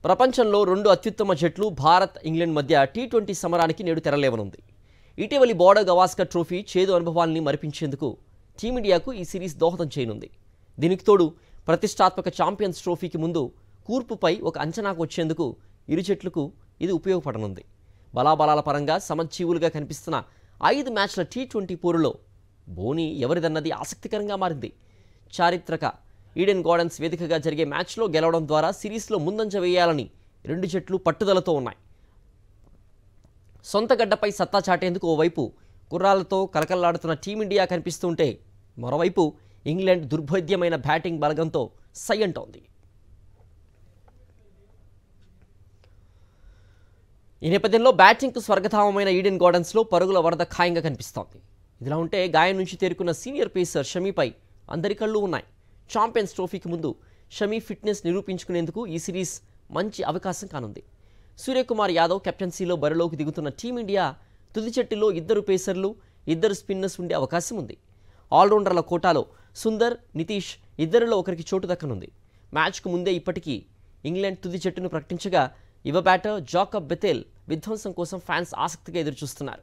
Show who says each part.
Speaker 1: ప్రపంచంలో రెండు అత్యుత్తమ జట్లు భారత్ ఇంగ్లాండ్ మధ్య టీ20 సమరానికి నేడు తెరలేవనుంది. ఇటీవలి బోర్డర్ గవాస్కర్ ట్రోఫీ చేదు అనుభవాల్ని మరిపించేందుకు టీమిండియాకు ఈ సిరీస్ దోహదం చేయనుంది. దీనికి తోడు ప్రతిష్టాత్మక ఛాంపియన్స్ ట్రోఫీకి ముందు కూర్పుపై ఒక అంచనాకు వచ్చేందుకు ఇరు జట్లకు ఇది ఉపయోగపడనుంది. బలాబలాల పరంగా సమజీవులుగా కనిపిస్తున్న 5 మ్యాచ్ల టీ20 పోరులో బోని ఎవరిదన్నది ఆసక్తికరంగా మారింది. చారిత్రక ఈడెన్ గార్డెన్స్ వేదికగా జరిగే మ్యాచ్లో గెలవడం ద్వారా సిరీస్లో ముందంజ వేయాలని రెండు జట్లు పట్టుదలతో ఉన్నాయి. సొంత గడ్డపై సత్తా చాటేందుకు ఓవైపు కుర్రాళ్లతో కలకల్లాడుతున్న టీమిండియా కనిపిస్తుంటే మరోవైపు ఇంగ్లాండ్ దుర్భేద్యమైన బ్యాటింగ్ బలగంతో సై అంటోంది. ఈ నేపథ్యంలో బ్యాటింగ్కు స్వర్గధామమైన ఈడెన్ గార్డెన్స్లో పరుగుల వరద ఖాయంగా కనిపిస్తోంది. ఇదిలా ఉంటే గాయం నుంచి తేరుకున్న సీనియర్ పేసర్ షమీపై అందరి కళ్ళు ఉన్నాయి. ఛాంపియన్స్ ట్రోఫీకి ముందు షమీ ఫిట్నెస్ నిరూపించుకునేందుకు ఈ సిరీస్ మంచి అవకాశం కానుంది. సూర్యకుమార్ యాదవ్ కెప్టెన్సీలో బరిలోకి దిగుతున్న టీమిండియా తుది జట్టులో 2 పేసర్లు 2 స్పిన్నర్స్ ఉండే అవకాశం ఉంది. ఆల్రౌండర్ల కోటాలో సుందర్, నితీష్ ఇద్దరిలో ఒకరికి చోటు దక్కనుంది. మ్యాచ్కు ముందే ఇప్పటికీ ఇంగ్లాండ్ తుది జట్టును ప్రకటించగా యువ బ్యాటర్ జాకబ్ బెథెల్ విధ్వంసం కోసం ఫ్యాన్స్ ఆసక్తిగా ఎదురుచూస్తున్నారు.